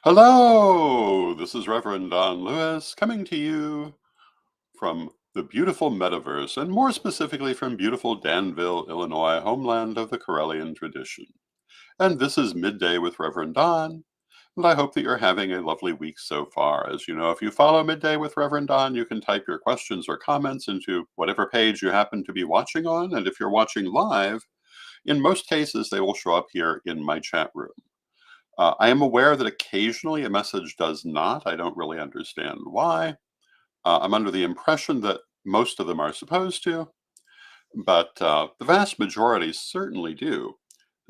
Hello, this is Reverend Don Lewis coming to you from the beautiful metaverse, and more specifically from beautiful Danville, Illinois, homeland of the Corellian tradition. And this is Midday with Reverend Don, and I hope that you're having a lovely week so far. As you know, if you follow Midday with Reverend Don, you can type your questions or comments into whatever page you happen to be watching on, and if you're watching live, in most cases, they will show up here in my chat room. I am aware that occasionally a message does not. I don't really understand why. I'm under the impression that most of them are supposed to, but the vast majority certainly do.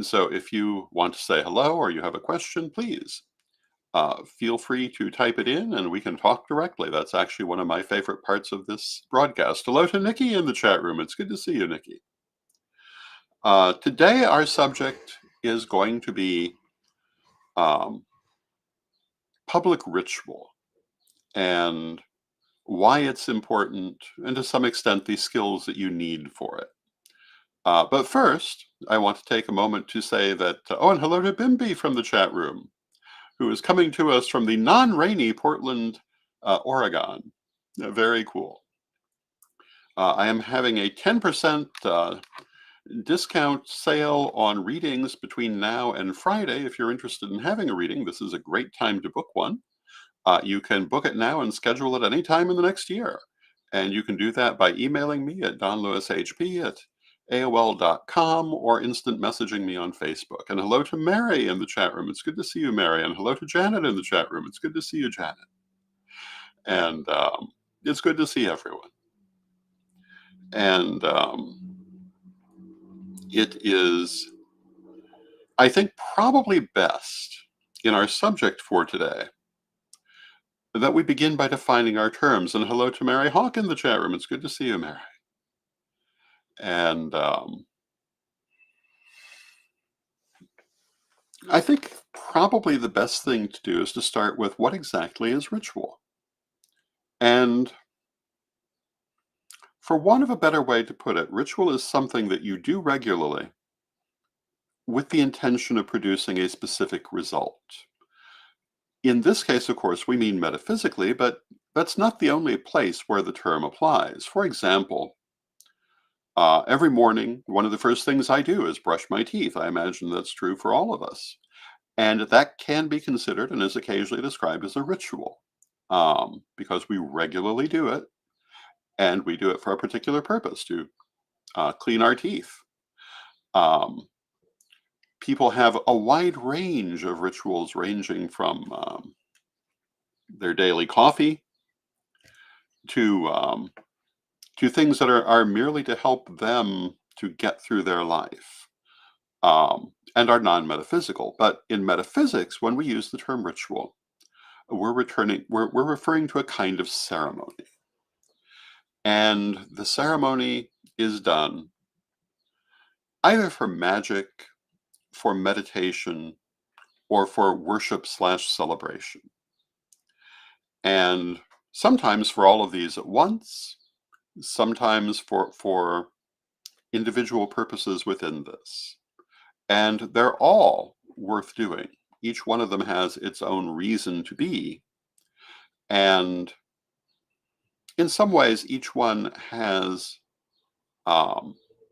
So if you want to say hello or you have a question, please feel free to type it in and we can talk directly. That's actually one of my favorite parts of this broadcast. Hello to Nikki in the chat room. It's good to see you, Nikki. Today, our subject is going to be um, public ritual and why it's important, and to some extent, the skills that you need for it. But first, I want to take a moment to say that, oh, and hello to Bimby from the chat room, who is coming to us from the non rainy Portland, Oregon. Very cool. I am having a 10% discount sale on readings between now and Friday. If you're interested in having a reading, this is a great time to book one. You can book it now and schedule it any time in the next year. And you can do that by emailing me at donlewishp@aol.com or instant messaging me on Facebook. And hello to Mary in the chat room. It's good to see you, Mary. And hello to Janet in the chat room. It's good to see you, Janet. And it's good to see everyone. And it is, I think, probably best in our subject for today that we begin by defining our terms. And hello to Mary Hawk in the chat room. It's good to see you, Mary. And I think probably the best thing to do is to start with what exactly is ritual. And for want of a better way to put it, ritual is something that you do regularly with the intention of producing a specific result. In this case, of course, we mean metaphysically, but that's not the only place where the term applies. For example, every morning, one of the first things I do is brush my teeth. I imagine that's true for all of us. And that can be considered and is occasionally described as a ritual because we regularly do it and we do it for a particular purpose to clean our teeth. People have a wide range of rituals ranging from their daily coffee to things that are merely to help them to get through their life and are non-metaphysical. But in metaphysics, when we use the term ritual, we're referring to a kind of ceremony. And the ceremony is done either for magic, for meditation, or for worship/celebration. And sometimes for all of these at once, sometimes for individual purposes within this. And they're all worth doing. Each one of them has its own reason to be. And in some ways, each one has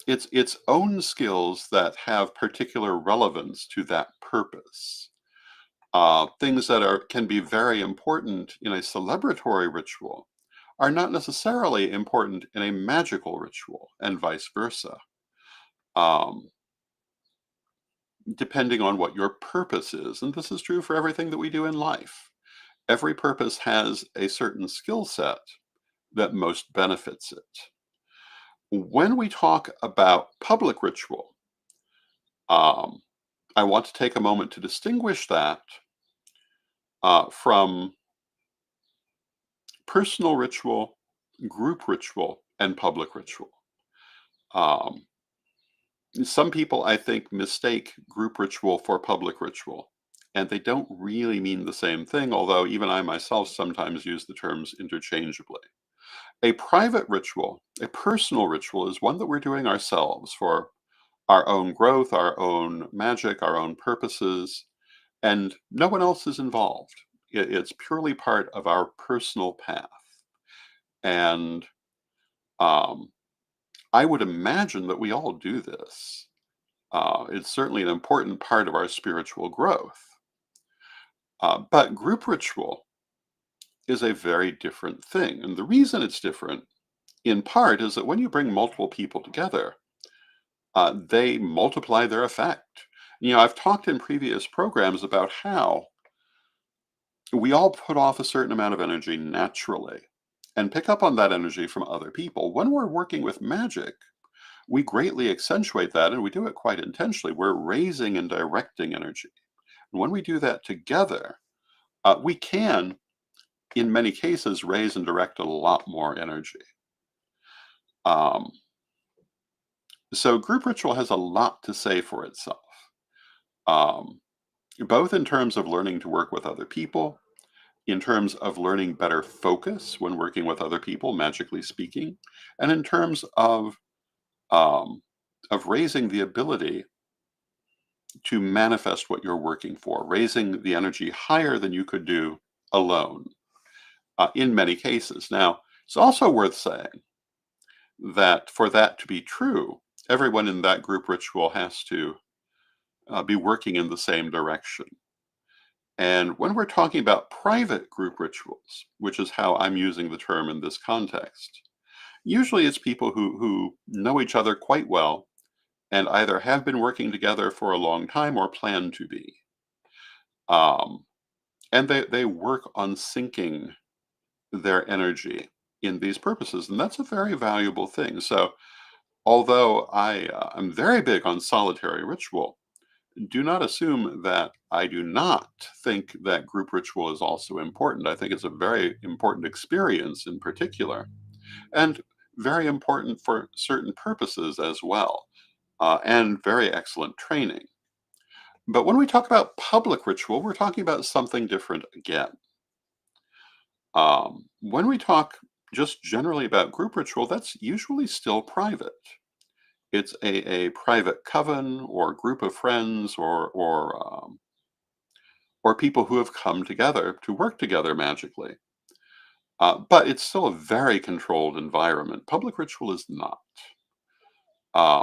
its own skills that have particular relevance to that purpose. Things that can be very important in a celebratory ritual are not necessarily important in a magical ritual, and vice versa, um, depending on what your purpose is. And this is true for everything that we do in life. Every purpose has a certain skill set that most benefits it. When we talk about public ritual, um, I want to take a moment to distinguish that from personal ritual, group ritual, and public ritual. Um, some people, I think, mistake group ritual for public ritual, and they don't really mean the same thing, although even I myself sometimes use the terms interchangeably. A private ritual, a personal ritual, is one that we're doing ourselves for our own growth, our own magic, our own purposes. and no one else is involved. It's purely part of our personal path. And um, I would imagine that we all do this. It's certainly an important part of our spiritual growth. But group ritual is a very different thing. And the reason it's different, in part, is that when you bring multiple people together, they multiply their effect. I've talked in previous programs about how we all put off a certain amount of energy naturally and pick up on that energy from other people. When we're working with magic, we greatly accentuate that and we do it quite intentionally. We're raising and directing energy. And when we do that together, we can, in many cases, raise and direct a lot more energy. Um, so, group ritual has a lot to say for itself, um, both in terms of learning to work with other people, in terms of learning better focus when working with other people, magically speaking, and in terms um, of raising the ability to manifest what you're working for, raising the energy higher than you could do alone in many cases. Now, it's also worth saying that for that to be true, everyone in that group ritual has to be working in the same direction. And when we're talking about private group rituals, which is how I'm using the term in this context, usually it's people who know each other quite well and either have been working together for a long time or plan to be. Um, and they work on syncing their energy in these purposes. And that's a very valuable thing. So, although I'm very big on solitary ritual, do not assume that I do not think that group ritual is also important. I think it's a very important experience in particular, and very important for certain purposes as well, and very excellent training. But when we talk about public ritual, we're talking about something different again. When we talk just generally about group ritual, that's usually still private. It's a private coven or group of friends or people who have come together to work together magically. But it's still a very controlled environment. Public ritual is not.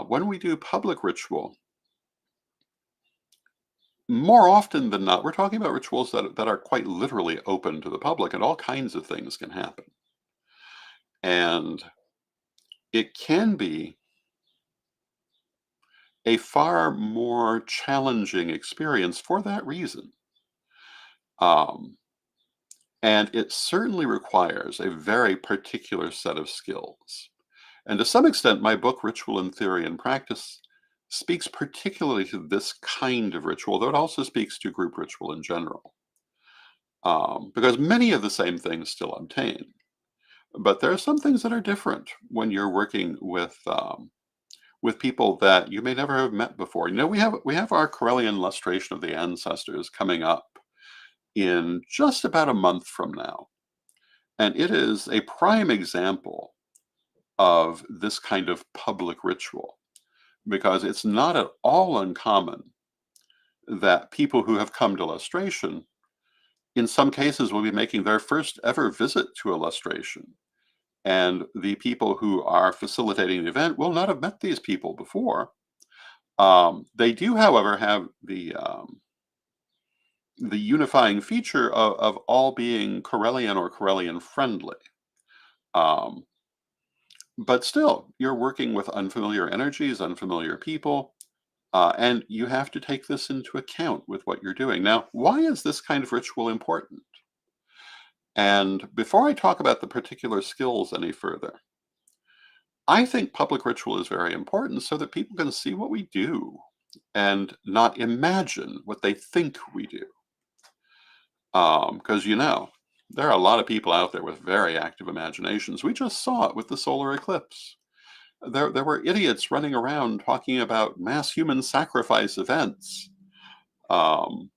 When we do public ritual, more often than not, we're talking about rituals that are quite literally open to the public, and all kinds of things can happen. And it can be a far more challenging experience for that reason. Um, and it certainly requires a very particular set of skills. And to some extent, my book, Ritual in Theory and Practice, speaks particularly to this kind of ritual, though it also speaks to group ritual in general, because many of the same things still obtain. But there are some things that are different when you're working with people that you may never have met before. We have our Corellian lustration of the ancestors coming up in just about a month from now, and it is a prime example of this kind of public ritual because it's not at all uncommon that people who have come to lustration, in some cases, will be making their first ever visit to a lustration. And the people who are facilitating the event will not have met these people before. They do, however, have the unifying feature of all being Corellian or Corellian friendly. Um, but still, you're working with unfamiliar energies, unfamiliar people, and you have to take this into account with what you're doing. Now, why is this kind of ritual important? And before I talk about the particular skills any further, I think public ritual is very important so that people can see what we do and not imagine what they think we do. Because, there are a lot of people out there with very active imaginations. We just saw it with the solar eclipse. There were idiots running around talking about mass human sacrifice events um,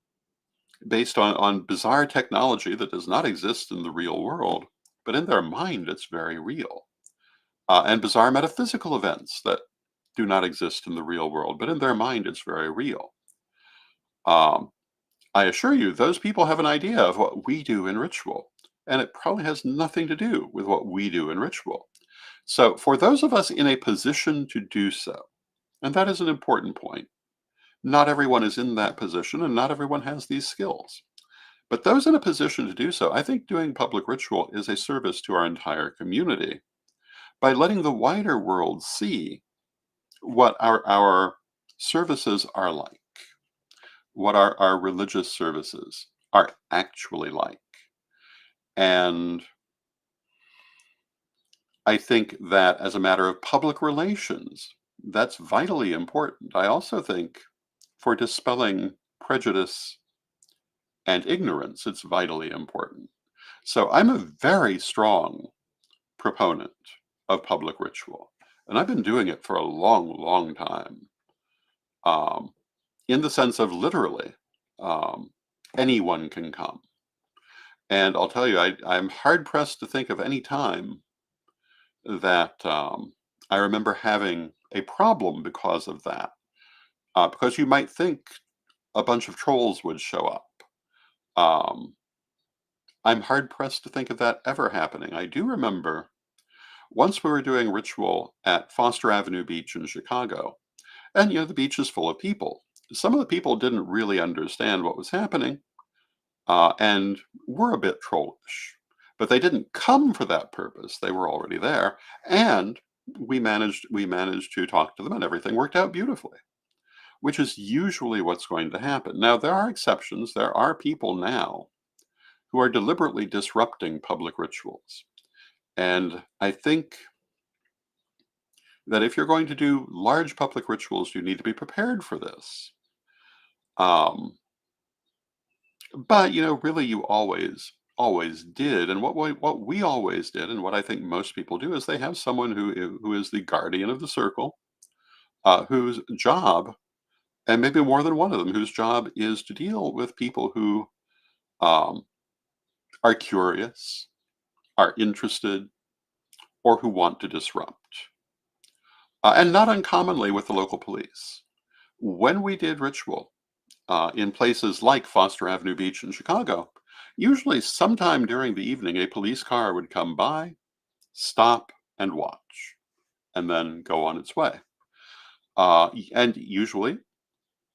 based on bizarre technology that does not exist in the real world, but in their mind, it's very real. And bizarre metaphysical events that do not exist in the real world, but in their mind, it's very real. Um, I assure you, those people have an idea of what we do in ritual, and it probably has nothing to do with what we do in ritual. So, for those of us in a position to do so, and that is an important point, not everyone is in that position and not everyone has these skills. But those in a position to do so, I think doing public ritual is a service to our entire community by letting the wider world see what our services are like, what our religious services are actually like. And I think that as a matter of public relations, that's vitally important. I also think for dispelling prejudice and ignorance, it's vitally important. So I'm a very strong proponent of public ritual, and I've been doing it for a long, long time. Um, in the sense of literally, um, anyone can come. And I'll tell you, I'm hard pressed to think of any time that I remember having a problem because of that. Because you might think a bunch of trolls would show up. Um, I'm hard pressed to think of that ever happening. I do remember once we were doing ritual at Foster Avenue Beach in Chicago, and the beach is full of people. Some of the people didn't really understand what was happening, and were a bit trollish. But they didn't come for that purpose. They were already there, and we managed to talk to them, and everything worked out beautifully, which is usually what's going to happen. Now there are exceptions. There are people now who are deliberately disrupting public rituals, and I think that if you're going to do large public rituals, you need to be prepared for this. Um, but really, you always did, and what we always did, and what I think most people do, is they have someone who is the guardian of the circle, whose job, and maybe more than one of them, whose job is to deal with people who um, are curious, are interested, or who want to disrupt, and not uncommonly with the local police. When we did ritual in places like Foster Avenue Beach in Chicago, usually sometime during the evening, a police car would come by, stop, and watch, and then go on its way. And usually,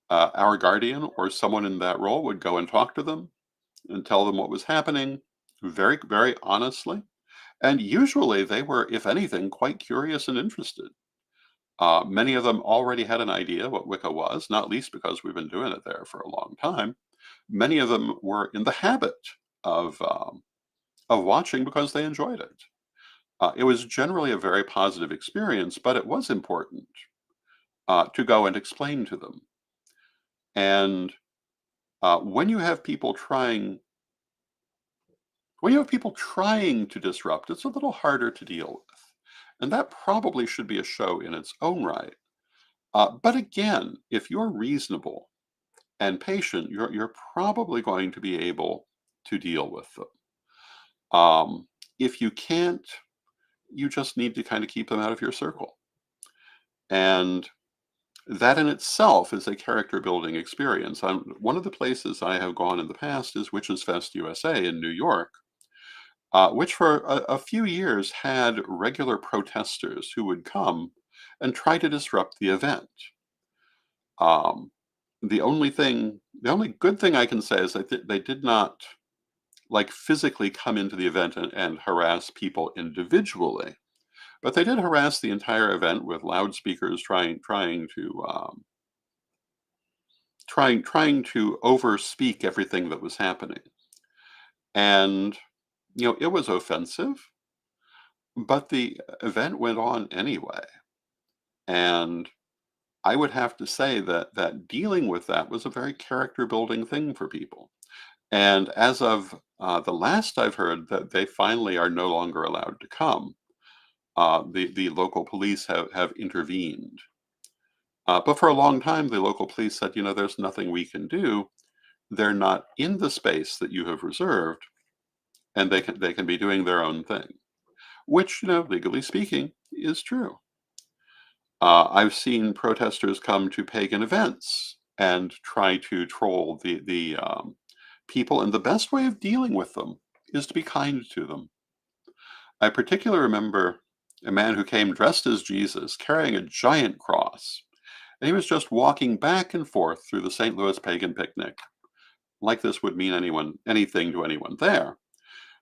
our guardian or someone in that role would go and talk to them and tell them what was happening very, very honestly. And usually, they were, if anything, quite curious and interested. Many of them already had an idea what Wicca was, not least because we've been doing it there for a long time. Many of them were in the habit of watching because they enjoyed it. It was generally a very positive experience, but it was important to go and explain to them. And when you have people trying to disrupt, it's a little harder to deal with, and that probably should be a show in its own right. But again, if you're reasonable and patient, you're probably going to be able to deal with them. If you can't, you just need to kind of keep them out of your circle. And that in itself is a character building experience. One of the places I have gone in the past is Witches Fest USA in New York, which for a few years had regular protesters who would come and try to disrupt the event. Um, the only good thing I can say is that they did not like physically come into the event and harass people individually, but they did harass the entire event with loudspeakers, trying to overspeak everything that was happening. And it was offensive, but the event went on anyway. And I would have to say that dealing with that was a very character building thing for people. And as of the last I've heard, that they finally are no longer allowed to come. The local police have intervened. But for a long time, the local police said, there's nothing we can do. They're not in the space that you have reserved, and they can be doing their own thing, which, legally speaking, is true. I've seen protesters come to pagan events and try to troll the people. And the best way of dealing with them is to be kind to them. I particularly remember a man who came dressed as Jesus, carrying a giant cross, and he was just walking back and forth through the St. Louis pagan picnic, like this would mean anything to anyone there.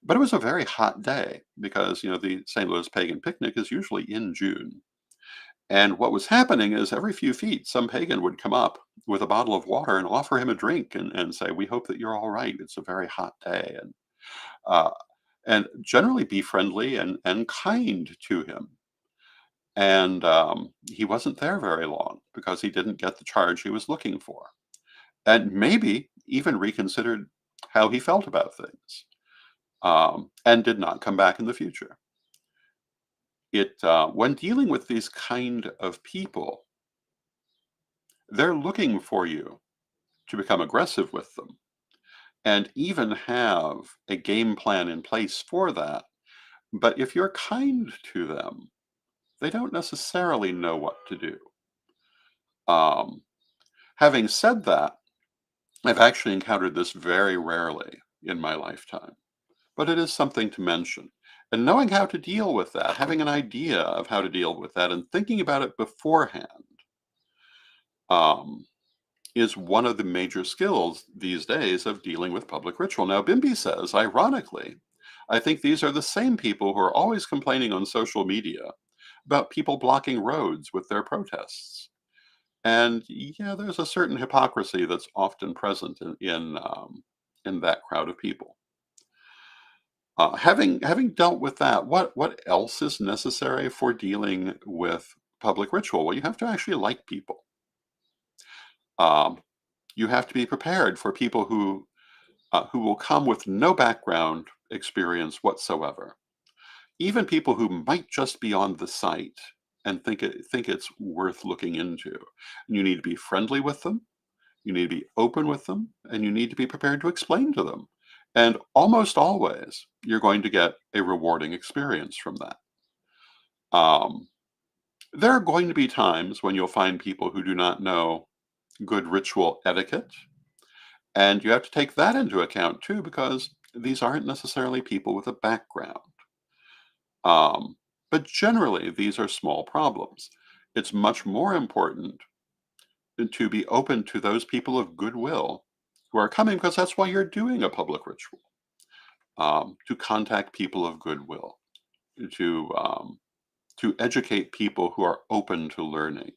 But it was a very hot day because, the St. Louis pagan picnic is usually in June. And what was happening is every few feet, some pagan would come up with a bottle of water and offer him a drink and say, "We hope that you're all right. It's a very hot day." Uh, and generally be friendly and kind to him. And he wasn't there very long because he didn't get the charge he was looking for. And maybe even reconsidered how he felt about things, and did not come back in the future. When dealing with these kind of people, they're looking for you to become aggressive with them and even have a game plan in place for that. But if you're kind to them, they don't necessarily know what to do. Um, Having said that, I've actually encountered this very rarely in my lifetime, but it is something to mention. And knowing how to deal with that, having an idea of how to deal with that, and thinking about it beforehand, um, is one of the major skills these days of dealing with public ritual. Now, Bimby says, ironically, I think these are the same people who are always complaining on social media about people blocking roads with their protests. And yeah, there's a certain hypocrisy that's often present in that crowd of people. Having dealt with that, what else is necessary for dealing with public ritual? Well, you have to actually like people. Um, you have to be prepared for people who will come with no background experience whatsoever. Even people who might just be on the site and think it's worth looking into. You need to be friendly with them. You need to be open with them, and you need to be prepared to explain to them. And almost always, you're going to get a rewarding experience from that. Um, there are going to be times when you'll find people who do not know good ritual etiquette, and you have to take that into account too, because these aren't necessarily people with a background. Um, but generally, these are small problems. It's much more important to be open to those people of goodwill who are coming, because that's why you're doing a public ritual, to contact people of goodwill, to um, to educate people who are open to learning.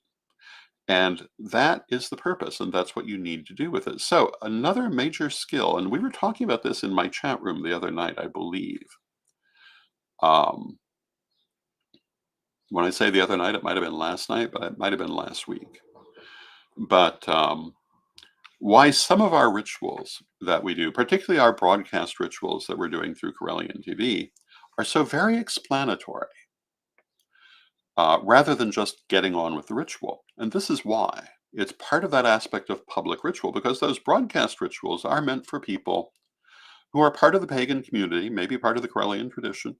And that is the purpose, and that's what you need to do with it. So another major skill, and we were talking about this in my chat room the other night, I believe. Um, when I say the other night, it might have been last night, but it might have been last week. But why some of our rituals that we do, particularly our broadcast rituals that we're doing through Corellian TV, are so very explanatory, rather than just getting on with the ritual. And this is why. It's part of that aspect of public ritual, because those broadcast rituals are meant for people who are part of the pagan community, maybe part of the Corellian tradition,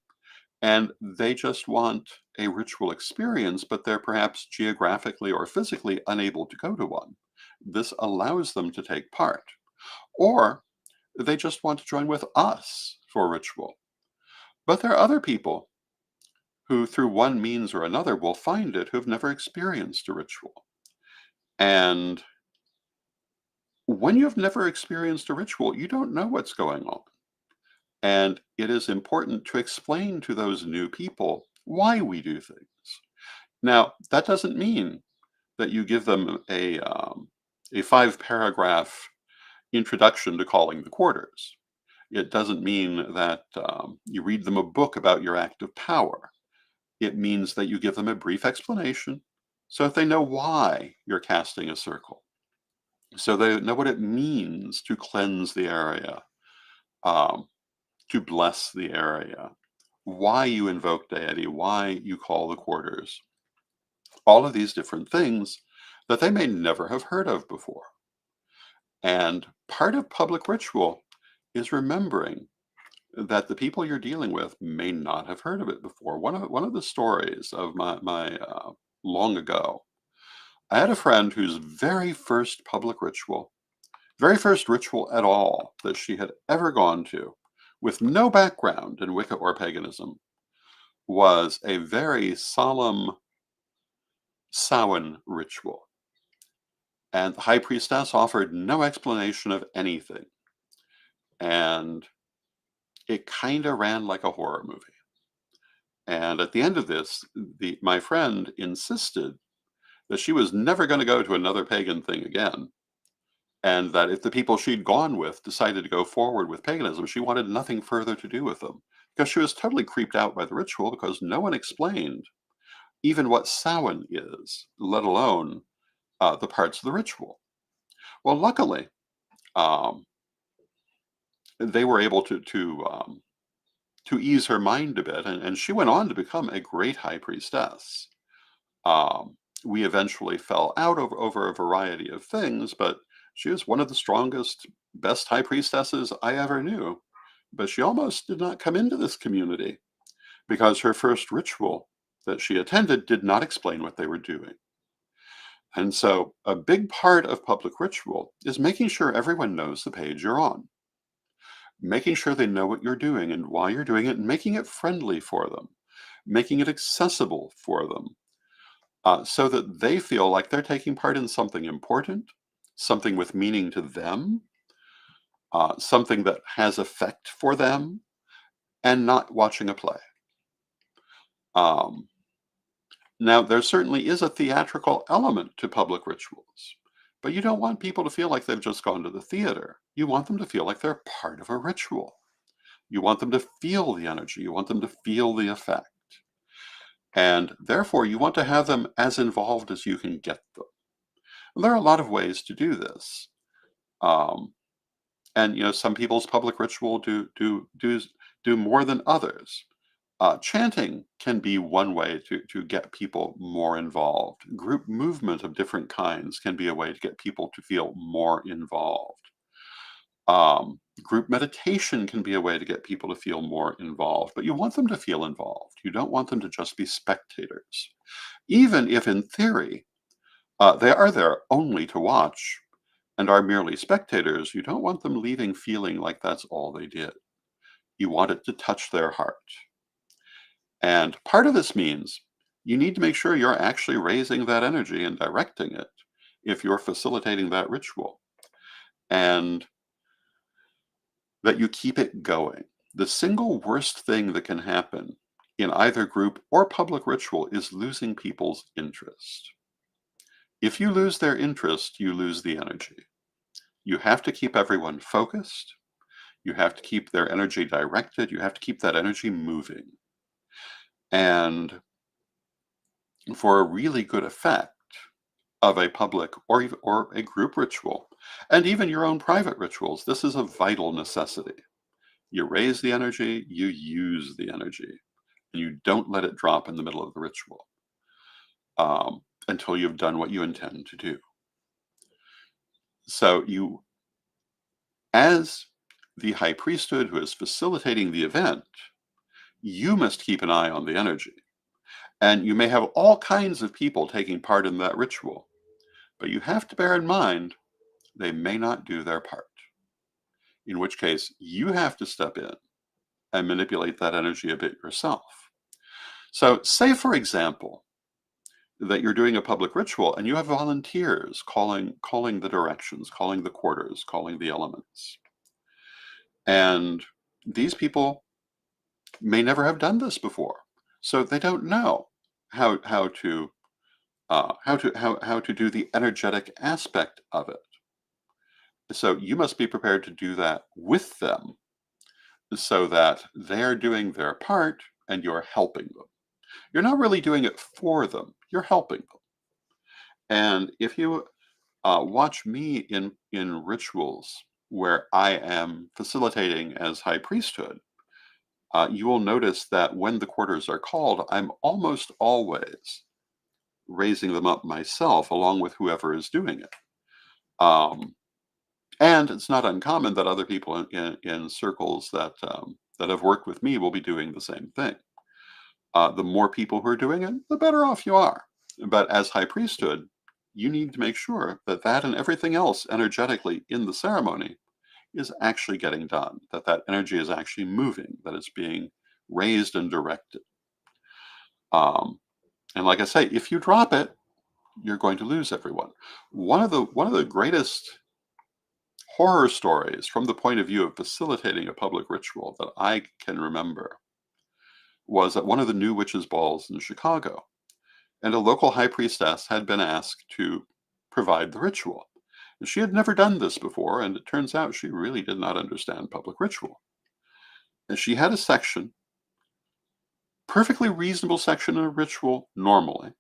and they just want a ritual experience, but they're perhaps geographically or physically unable to go to one. This allows them to take part. Or they just want to join with us for ritual. But there are other people who, through one means or another, will find it who've never experienced a ritual. And when you've never experienced a ritual, you don't know what's going on. And it is important to explain to those new people why we do things. Now, that doesn't mean that you give them a 5 paragraph introduction to calling the quarters. It doesn't mean that you read them a book about your act of power. It means that you give them a brief explanation so that they know why you're casting a circle. So they know what it means to cleanse the area, um, to bless the area, why you invoke deity, why you call the quarters. All of these different things that they may never have heard of before. And part of public ritual is remembering that the people you're dealing with may not have heard of it before. One of the stories of my long ago I had a friend whose very first public ritual, very first ritual at all that she had ever gone to, with no background in Wicca or paganism, was a very solemn Samhain ritual. And the high priestess offered no explanation of anything. And it kind of ran like a horror movie. And at the end of this, my friend insisted that she was never going to go to another pagan thing again. And that if the people she'd gone with decided to go forward with paganism, she wanted nothing further to do with them. Because she was totally creeped out by the ritual because no one explained even what Samhain is, let alone the parts of the ritual. Well, luckily, um, they were able to ease her mind a bit, and she went on to become a great high priestess. We eventually fell out over a variety of things, but she was one of the strongest, best high priestesses I ever knew. But she almost did not come into this community because her first ritual that she attended did not explain what they were doing. And so a big part of public ritual is making sure everyone knows the page you're on, making sure they know what you're doing and why you're doing it, and making it friendly for them, making it accessible for them, so that they feel like they're taking part in something important, something with meaning to them, something that has effect for them, and not watching a play. Um, Now, there certainly is a theatrical element to public rituals, but you don't want people to feel like they've just gone to the theater. You want them to feel like they're part of a ritual. You want them to feel the energy. You want them to feel the effect. And therefore, you want to have them as involved as you can get them. And there are a lot of ways to do this. Um, and some people's public ritual do more than others. Chanting can be one way to get people more involved. Group movement of different kinds can be a way to get people to feel more involved. Group meditation can be a way to get people to feel more involved, but you want them to feel involved. You don't want them to just be spectators. Even if, in theory, they are there only to watch and are merely spectators, you don't want them leaving feeling like that's all they did. You want it to touch their heart. And part of this means you need to make sure you're actually raising that energy and directing it if you're facilitating that ritual, and that you keep it going. The single worst thing that can happen in either group or public ritual is losing people's interest. If you lose their interest, you lose the energy. You have to keep everyone focused. You have to keep their energy directed. You have to keep that energy moving. And for a really good effect of a public or a group ritual, and even your own private rituals, this is a vital necessity. You raise the energy, you use the energy, and you don't let it drop in the middle of the ritual until you've done what you intend to do. So you, as the high priesthood who is facilitating the event, you must keep an eye on the energy. And you may have all kinds of people taking part in that ritual, but you have to bear in mind they may not do their part, in which case you have to step in and manipulate that energy a bit yourself. So say, for example, that you're doing a public ritual and you have volunteers calling the directions, calling the quarters, calling the elements. And these people may never have done this before, so they don't know how to do the energetic aspect of it. So you must be prepared to do that with them, so that they're doing their part and you're helping them. You're not really doing it for them, you're helping them. And if you watch me in rituals where I am facilitating as high priesthood, you will notice that when the quarters are called, I'm almost always raising them up myself along with whoever is doing it. And it's not uncommon that other people in circles that have worked with me will be doing the same thing. The more people who are doing it, the better off you are. But as high priesthood, you need to make sure that that and everything else energetically in the ceremony is actually getting done, that that energy is actually moving, that it's being raised and directed. Um, and like I say, if you drop it, you're going to lose everyone. One of the greatest horror stories from the point of view of facilitating a public ritual that I can remember was at one of the New Witches' Balls in Chicago, and a local high priestess had been asked to provide the ritual. And she had never done this before, and it turns out she really did not understand public ritual. And she had a section, perfectly reasonable section in a ritual normally,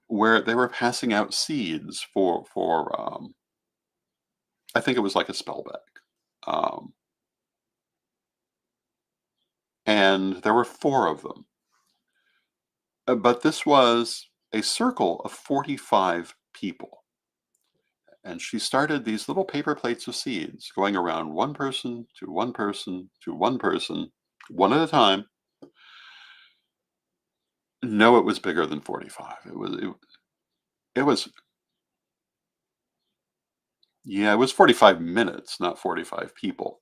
where they were passing out seeds for I think it was like a spell bag. Um, and there were four of them. But this was a circle of 45 people. And she started these little paper plates of seeds going around one person to one person to one person, one at a time. No, it was bigger than 45. It was yeah, it was 45 minutes, not 45 people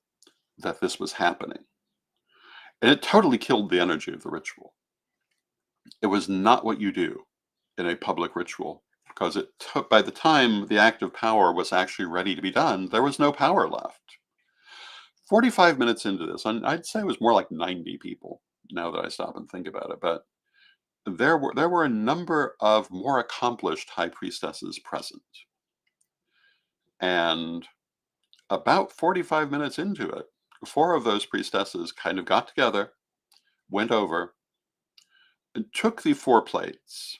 that this was happening. And it totally killed the energy of the ritual. It was not what you do in a public ritual because it took by the time the act of power was actually ready to be done, there was no power left. 45 minutes into this, and I'd say it was more like 90 people now that I stop and think about it, but there were a number of more accomplished high priestesses present. And about 45 minutes into it, four of those priestesses kind of got together, went over, and took the four plates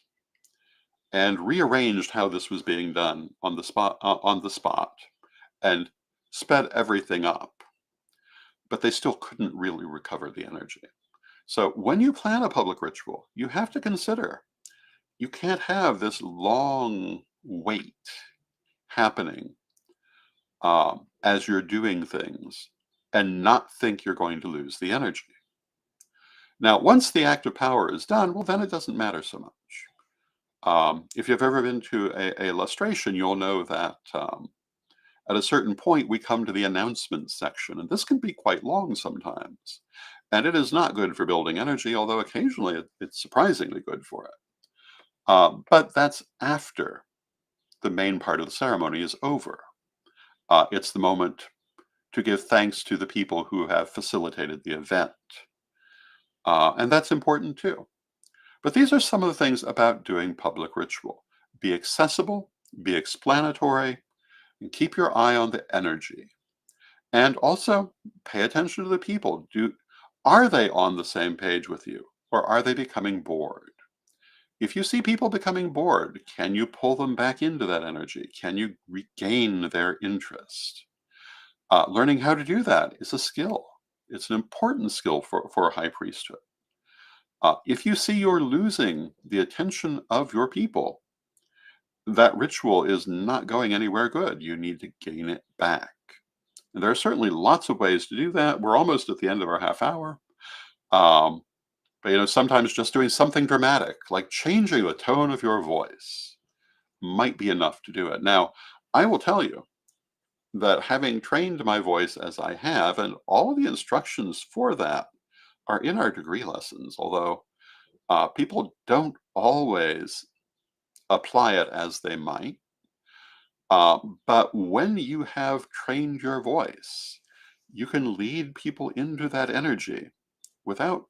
and rearranged how this was being done on the spot and sped everything up, but they still couldn't really recover the energy. So when you plan a public ritual, you have to consider you can't have this long wait happening as you're doing things and not think you're going to lose the energy. Now, once the act of power is done, well, then it doesn't matter so much. If you've ever been to a lustration, you'll know that at a certain point we come to the announcement section, and this can be quite long sometimes. And it is not good for building energy, although occasionally it's surprisingly good for it. But that's after the main part of the ceremony is over. It's the moment to give thanks to the people who have facilitated the event. And that's important too. But these are some of the things about doing public ritual. Be accessible, be explanatory, and keep your eye on the energy. And also pay attention to the people. Are they on the same page with you, or are they becoming bored? If you see people becoming bored, can you pull them back into that energy? Can you regain their interest? Learning how to do that is a skill. It's an important skill for a high priesthood. If you see you're losing the attention of your people, that ritual is not going anywhere good. You need to gain it back. And there are certainly lots of ways to do that. We're almost at the end of our half hour. Um, but sometimes just doing something dramatic, like changing the tone of your voice, might be enough to do it. Now, I will tell you that having trained my voice as I have, and all of the instructions for that are in our degree lessons, although people don't always apply it as they might. But when you have trained your voice, you can lead people into that energy without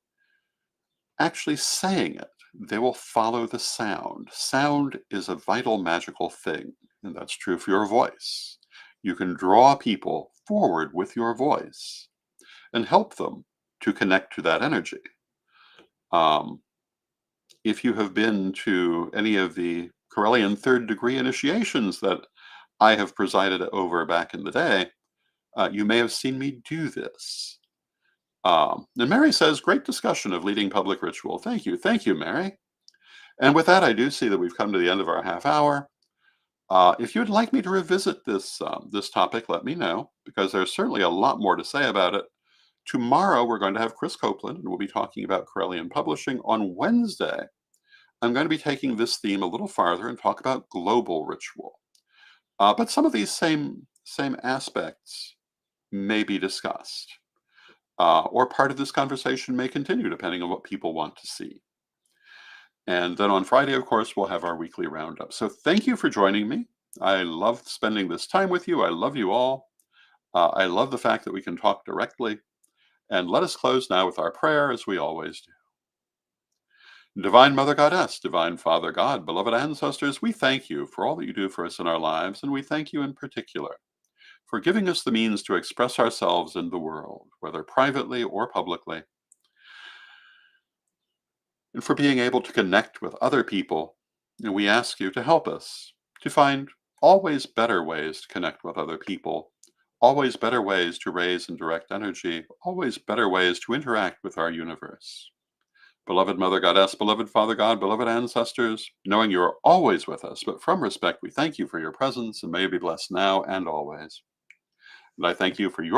actually saying it. They will follow the sound. Sound is a vital, magical thing, and that's true for your voice. You can draw people forward with your voice and help them to connect to that energy. Um, if you have been to any of the Corellian third degree initiations that I have presided over back in the day, you may have seen me do this. And Mary says, great discussion of leading public ritual. Thank you. Thank you, Mary. And with that, I do see that we've come to the end of our half hour. If you'd like me to revisit this topic, let me know, because there's certainly a lot more to say about it. Tomorrow, we're going to have Chris Copeland, and we'll be talking about Corellian publishing. On Wednesday, I'm going to be taking this theme a little farther and talk about global ritual. But some of these same aspects may be discussed, or part of this conversation may continue depending on what people want to see. And then on Friday, of course, we'll have our weekly roundup. So thank you for joining me. I love spending this time with you. I love you all. I love the fact that we can talk directly. And let us close now with our prayer, as we always do. Divine Mother Goddess, Divine Father God, beloved ancestors, we thank you for all that you do for us in our lives, and we thank you in particular for giving us the means to express ourselves in the world, whether privately or publicly, and for being able to connect with other people. And we ask you to help us to find always better ways to connect with other people, always better ways to raise and direct energy, always better ways to interact with our universe. Beloved Mother Goddess, beloved Father God, beloved ancestors, knowing you are always with us, but from respect, we thank you for your presence, and may you be blessed now and always. And I thank you for your